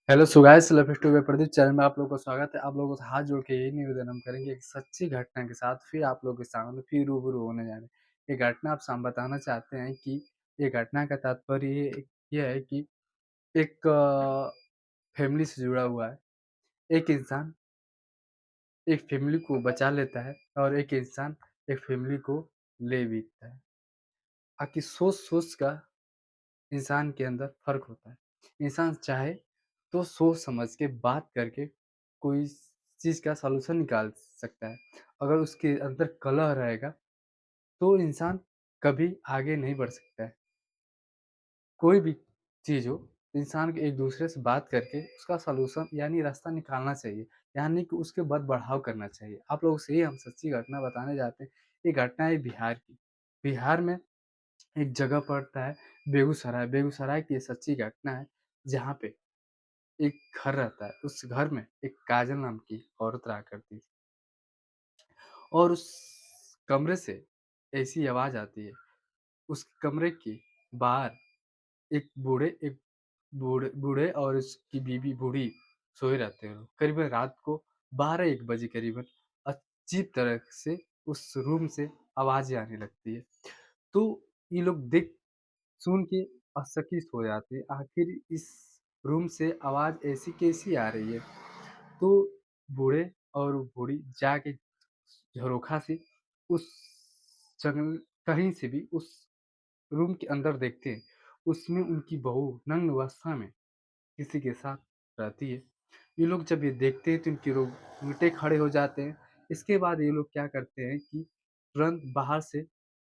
Hello so guys let's to Pradeep channel में आप लोगों का स्वागत है। आप लोगों से हाथ जोड़ के यही निवेदन हम करेंगे, एक सच्ची घटना के साथ फिर आप लोगों के सामने फिर रूबरू होने जा रहे हैं। ये घटना आप हम बताना चाहते हैं कि ये घटना का तात्पर्य ये है कि एक फैमिली से जुड़ा हुआ है। एक इंसान एक फैमिली को बचा लेता है और एक इंसान एक फैमिली को ले बीतता है। आपकी सोच-सोच का इंसान के अंदर फ़र्क होता है। इंसान चाहे तो सोच समझ के बात करके कोई चीज़ का सॉल्यूशन निकाल सकता है। अगर उसके अंदर कलह रहेगा तो इंसान कभी आगे नहीं बढ़ सकता है। कोई भी चीज़ हो, इंसान को एक-दूसरे से बात करके उसका सॉल्यूशन यानी रास्ता निकालना चाहिए, यानी कि उसके बद-बढ़ाव करना चाहिए। आप लोगों से ये हम सच्ची घटना बताने जाते हैं। ये घटना है बिहार की। बिहार में एक जगह पड़ता है बेगूसराय। बेगूसराय की ये सच्ची घटना है, जहाँ पे एक घर रहता है। उस घर में एक काजल नाम की औरत रहा करती थी और उस कमरे से ऐसी आवाज़ आती है, उस कमरे के बाहर एक बूढ़े बूढ़े और उसकी बीवी बूढ़ी सोए रहते हैं। करीबन रात को 12-1 बजे करीबन अजीब तरह से उस रूम से आवाज़ें आने लगती है। तो ये लोग देख सुन के असचकित हो जाते हैं, आखिर इस रूम से आवाज़ ऐसी कैसी आ रही है? तो बूढ़े और बूढ़ी जाके झरोखा से उस जंगल कहीं से भी उस रूम के अंदर देखते हैं, उसमें उनकी बहू नग्न अवस्था में किसी के साथ रहती है। ये लोग जब ये देखते हैं तो इनके रोंगटे खड़े हो जाते हैं। इसके बाद ये लोग क्या करते हैं कि तुरंत बाहर से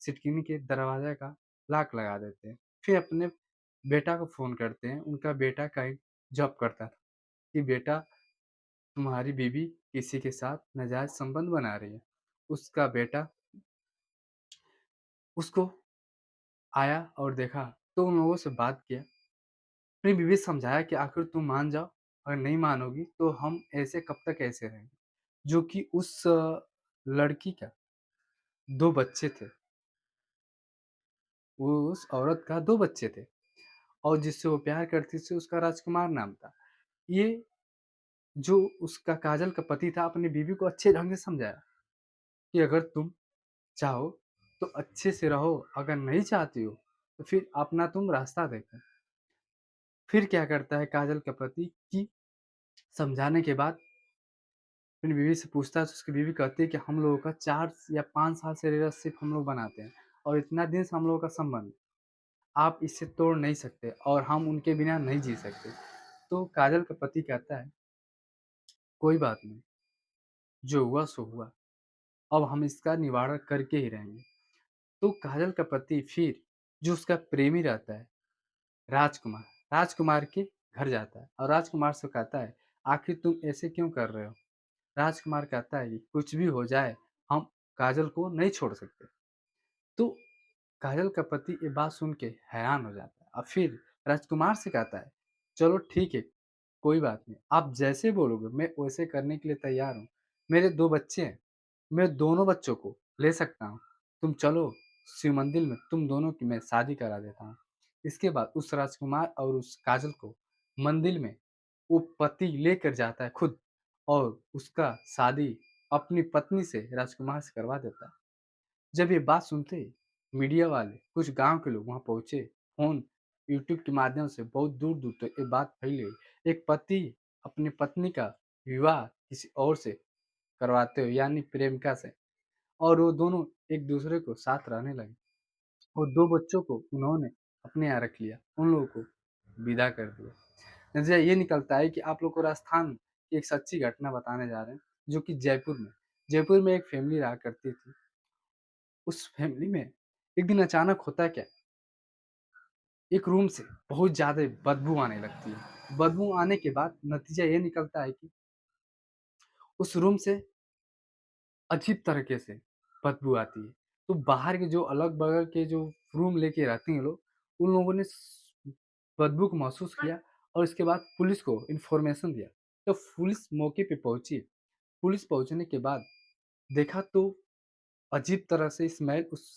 सिटकिनी के दरवाज़ा का लॉक लगा देते हैं। फिर अपने बेटा को फ़ोन करते हैं। उनका बेटा कहीं जॉब करता था कि बेटा तुम्हारी बीवी किसी के साथ नाजायज़ संबंध बना रही है। उसका बेटा उसको आया और देखा तो उन लोगों से बात किया। अपनी बीवी से समझाया कि आखिर तुम मान जाओ, अगर नहीं मानोगी तो हम ऐसे कब तक ऐसे रहेंगे। जो कि उस लड़की का 2 बच्चे थे। वो उस औरत का 2 बच्चे थे और जिससे वो प्यार करती थी उसका राजकुमार नाम था। ये जो उसका काजल का पति था अपनी बीवी को अच्छे ढंग से समझाया कि अगर तुम चाहो तो अच्छे से रहो, अगर नहीं चाहती हो तो फिर अपना तुम रास्ता देखो। फिर क्या करता है काजल का पति कि समझाने के बाद अपनी बीवी से पूछता है तो उसकी बीवी कहती है कि हम लोगों का 4 या 5 साल से रिलेशनशिप हम लोग बनाते हैं और इतना दिन से हम लोगों का संबंध है। आप इसे तोड़ नहीं सकते और हम उनके बिना नहीं जी सकते। तो काजल का पति कहता है, कोई बात नहीं, जो हुआ सो हुआ, अब हम इसका निवारण करके ही रहेंगे। तो काजल का पति फिर जो उसका प्रेमी रहता है राजकुमार, राजकुमार के घर जाता है और राजकुमार से कहता है, आखिर तुम ऐसे क्यों कर रहे हो? राजकुमार कहता है कि कुछ भी हो जाए, हम काजल को नहीं छोड़ सकते। तो काजल का पति ये बात सुन के हैरान हो जाता है और फिर राजकुमार से कहता है, चलो ठीक है, कोई बात नहीं, आप जैसे बोलोगे मैं वैसे करने के लिए तैयार हूँ। मेरे 2 बच्चे हैं, मैं दोनों बच्चों को ले सकता हूँ। तुम चलो शिव मंदिर में तुम दोनों की मैं शादी करा देता हूँ। इसके बाद उस राजकुमार और उस काजल को मंदिर में वो पति लेकर जाता है खुद और उसका शादी अपनी पत्नी से राजकुमार से करवा देता है। जब ये बात सुनते ही मीडिया वाले, कुछ गाँव के लोग वहाँ पहुँचे। फ़ोन, यूट्यूब के माध्यम से बहुत दूर-दूर तक ये बात फैल गई। एक पति अपनी पत्नी का विवाह किसी और से करवाते हुए यानी प्रेमिका से और वो दोनों एक-दूसरे को साथ रहने लगे और 2 बच्चों को उन्होंने अपने यहाँ रख लिया। उन लोगों को विदा कर दिया। नतीजा ये निकलता है कि आप लोग को राजस्थान की एक सच्ची घटना बताने जा रहे हैं, जो कि जयपुर में एक फैमिली रहा करती थी। उस फैमिली में एक दिन अचानक होता क्या, एक रूम से बहुत ज़्यादा बदबू आने लगती है। बदबू आने के बाद नतीजा ये निकलता है कि उस रूम से अजीब तरीके से बदबू आती है। तो बाहर के जो अगल-बगल के जो रूम लेके रहते हैं लोग, उन लोगों ने बदबू को महसूस किया और इसके बाद पुलिस को इन्फॉर्मेशन दिया। तो पुलिस मौके पे पहुँची। पुलिस पहुँचने के बाद देखा तो अजीब तरह से स्मेल उस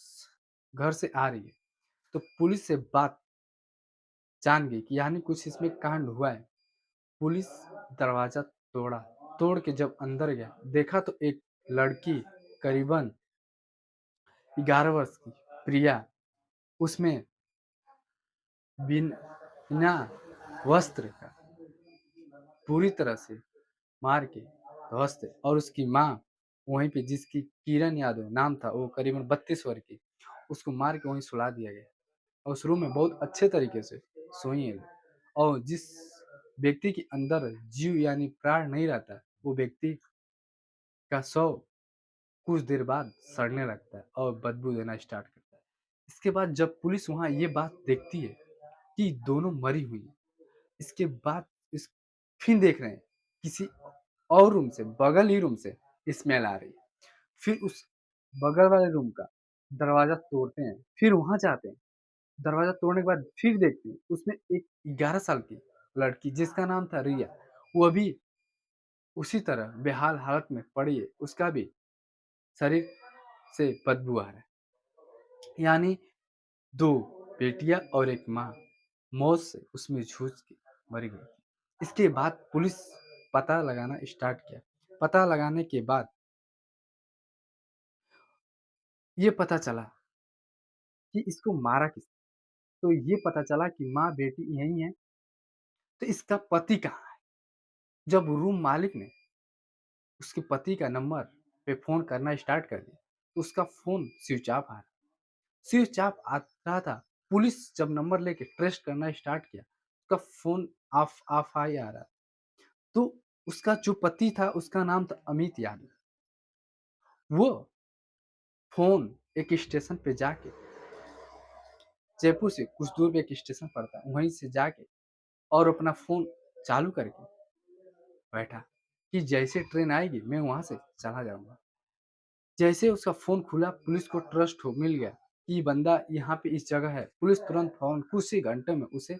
घर से आ रही है। तो पुलिस से बात जान गई कि यानी कुछ इसमें कांड हुआ है। पुलिस दरवाज़ा तोड़ा, तोड़ के जब अंदर गया, देखा तो एक लड़की करीबन 11 वर्ष की, प्रिया, उसमें बिना वस्त्र का पूरी तरह से मार के ध्वस्त है और उसकी माँ वहीं पे, जिसकी किरण यादव नाम था, वो करीबन 32 वर्ष की, उसको मार के वहीं सुला दिया गया और उस रूम में बहुत अच्छे तरीके से सोई है लोग। और जिस व्यक्ति के अंदर जीव यानी प्राण नहीं रहता, वो व्यक्ति का शव कुछ देर बाद सड़ने लगता है और बदबू देना स्टार्ट करता है। इसके बाद जब पुलिस वहाँ ये बात देखती है कि दोनों मरी हुई हैं, इसके बाद इस फिर देख रहे हैं किसी और रूम से, बगल ही रूम से स्मेल आ रही है। फिर उस बगल वाले रूम का दरवाज़ा तोड़ते हैं, फिर वहाँ जाते हैं। दरवाज़ा तोड़ने के बाद फिर देखते हैं, उसमें एक 11 साल की लड़की जिसका नाम था रिया, वो अभी उसी तरह बेहाल हालत में पड़ी है, उसका भी शरीर से बदबू आ रहा है। यानी 2 बेटियाँ और एक माँ मौत से उसमें जूझ के मर गई। इसके बाद पुलिस पता लगाना स्टार्ट किया। पता लगाने के बाद ये पता चला कि इसको मारा किसने? तो ये पता चला कि माँ बेटी यही हैं, तो इसका पति कहाँ है? जब रूम मालिक ने उसके पति का नंबर पे फ़ोन करना स्टार्ट कर दिया, तो उसका फ़ोन स्विच ऑफ आ रहा, स्विच ऑफ आ रहा था। पुलिस जब नंबर लेके ट्रेस करना स्टार्ट किया, उसका फ़ोन ऑफ ऑफ ही आ रहा। तो उसका जो पति था, उसका नाम था अमित यादव। वो फ़ोन एक स्टेशन पे जाके, जयपुर से कुछ दूर पे एक स्टेशन पड़ता है, वहीं से जाके और अपना फ़ोन चालू करके बैठा कि जैसे ट्रेन आएगी मैं वहाँ से चला जाऊँगा। जैसे उसका फ़ोन खुला, पुलिस को ट्रस्ट हो मिल गया कि ये बंदा यहाँ पे इस जगह है। पुलिस तुरंत फ़ौरन कुछ ही घंटे में उसे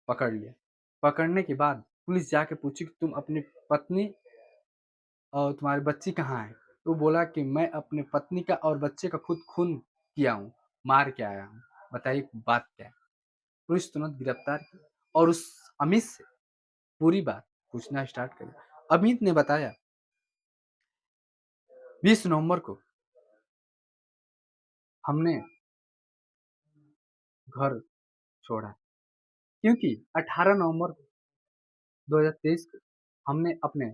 पकड़ लिया। पकड़ने के बाद पुलिस जाके पूछी कि तुम अपनी पत्नी और तुम्हारी बच्ची कहाँ है? तो बोला कि मैं अपने पत्नी का और बच्चे का खुद खून किया हूँ, मार के आया हूँ। बताइए बात क्या है? पुलिस तुरंत गिरफ्तार की और उस अमित से पूरी बात पूछना स्टार्ट करी। अमित ने बताया 20 नवंबर को हमने घर छोड़ा, क्योंकि 18 नवंबर 2023 को हमने अपने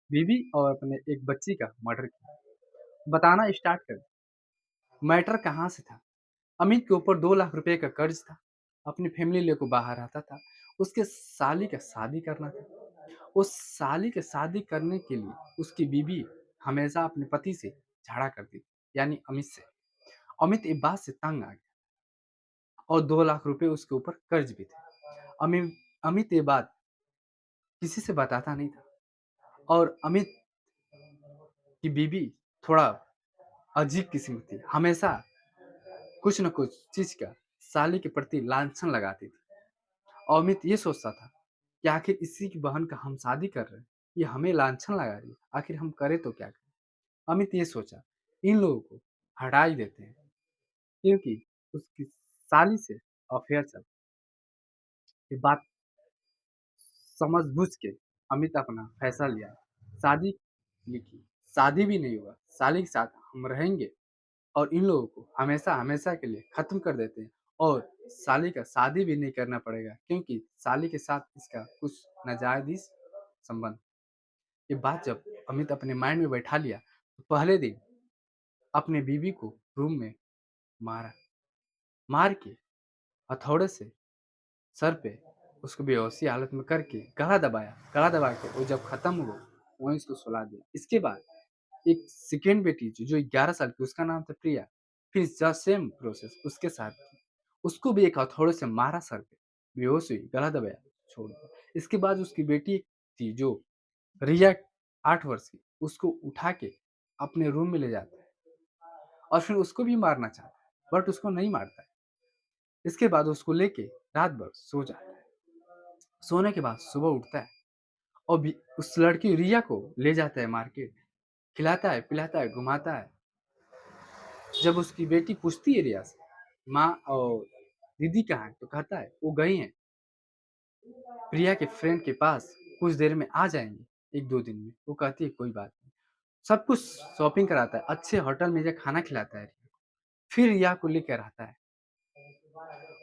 बीवी और अपने एक बच्ची का मर्डर किया। बताना स्टार्ट कर मैटर कहाँ से था। अमित के ऊपर 2 लाख रुपए का कर्ज था। अपनी फैमिली लेकर बाहर आता था। उसके साली का शादी करना था। उस साली के शादी करने के लिए उसकी बीवी हमेशा अपने पति से झगड़ा करती थी, यानी अमित से। अमित इस बात से तंग आ गया और 2 लाख रुपए उसके ऊपर कर्ज भी थे। अमित ये बात किसी से बताता नहीं था और अमित की बीवी थोड़ा अजीब किस्म की थी। हमेशा कुछ न कुछ चीज़ का साली के प्रति लांछन लगाती थी। और अमित ये सोचता था कि आखिर इसी की बहन का हम शादी कर रहे हैं, ये हमें लांछन लगा रही है, आखिर हम करें तो क्या करें? अमित ये सोचा, इन लोगों को हटा ही देते हैं, क्योंकि उसकी साली से अफेयर चल। ये बात समझ-बूझ के अमित अपना फैसला लिया, शादी लिखी, शादी भी नहीं हुआ, साली के साथ हम रहेंगे और इन लोगों को हमेशा-हमेशा के लिए खत्म कर देते हैं और साली का शादी भी नहीं करना पड़ेगा, क्योंकि साली के साथ इसका कुछ नाजायज़ संबंध। ये बात जब अमित अपने माइंड में बैठा लिया, तो पहले दिन अपने बीवी को रूम में मारा। मार के हथौड़े से सर पे उसको बेहोशी हालत में करके गला दबाया। गला दबा के वो जब खत्म हुआ, वहीं उसको सुला दिया। इसके बाद एक सेकंड बेटी जो 11 साल की, उसका नाम था प्रिया। फिर द सेम प्रोसेस उसके साथ की। उसको भी एक हथौड़े से मारा सर पे, बेहोश हुई, गला दबाया, छोड़ दिया। इसके बाद उसकी बेटी थी जो रिया 8 वर्ष की, उसको उठा के अपने रूम में ले जाता है और फिर उसको भी मारना चाहता है, बट उसको नहीं मारता है। इसके बाद उसको लेके रात भर सो जाता है। सोने के बाद सुबह उठता है और भी उस लड़की रिया को ले जाता है मार्केट, खिलाता है, पिलाता है, घुमाता है। जब उसकी बेटी पूछती है रिया से, माँ और दीदी कहाँ है? तो कहता है वो गई हैं प्रिया के फ्रेंड के पास कुछ देर में आ जाएँगे, 1-2 दिन में। वो कहती है कोई बात नहीं। सब कुछ शॉपिंग कराता है, अच्छे होटल में जाके खाना खिलाता है। फिर रिया को लेकर आता है।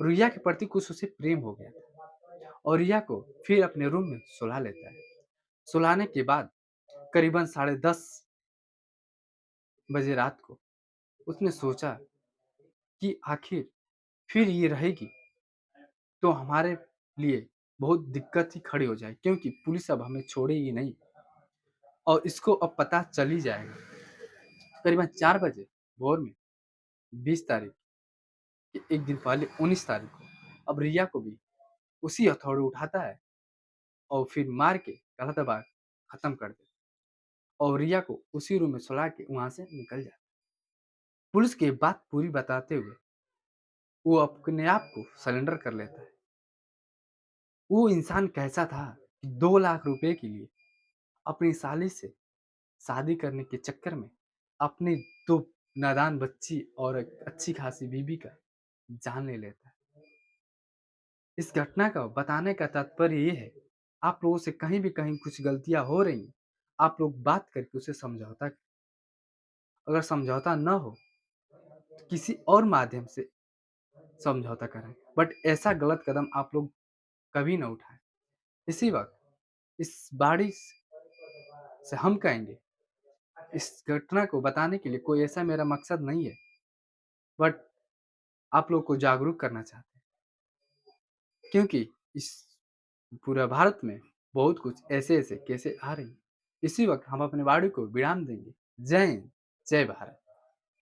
रिया के प्रति कुछ उसे प्रेम हो गया और रिया को फिर अपने रूम में सुला लेता है। सुलाने के बाद करीबन 10:30 बजे रात को उसने सोचा कि आखिर फिर ये रहेगी तो हमारे लिए बहुत दिक्कत ही खड़ी हो जाए, क्योंकि पुलिस अब हमें छोड़ेगी नहीं और इसको अब पता चल ही जाएगा। करीबन 4 बजे भोर में 20 तारीख के 1 दिन पहले 19 तारीख को अब रिया को भी उसी हथौड़े उठाता है और फिर मार के गला दबा खत्म कर देता है और रिया को उसी रूम में सुला के वहाँ से निकल जाता है। पुलिस के बात पूरी बताते हुए वो अपने आप को सरेंडर कर लेता है। वो इंसान कैसा था कि 2 लाख रुपए के लिए अपनी साली से शादी करने के चक्कर में अपनी 2 नादान बच्ची और एक अच्छी खासी बीवी का जान ले लेता है। इस घटना का बताने का तात्पर्य ये है, आप लोगों से कहीं भी कहीं कुछ गलतियाँ हो रही हैं, आप लोग बात करके उसे समझौता करें। अगर समझौता ना हो, तो किसी और माध्यम से समझौता करें। बट ऐसा गलत कदम आप लोग कभी ना उठाएँ। इसी वक़्त इस बारिश से हम कहेंगे, इस घटना को बताने के लिए कोई ऐसा मेरा मकसद नहीं है, बट आप लोग को जागरूक करना चाहते हैं। क्योंकि इस पूरा भारत में बहुत कुछ ऐसे-ऐसे केसें आ रही हैं। इसी वक़्त हम अपनी वाणी को विराम देंगे। जय हिंद, जय भारत।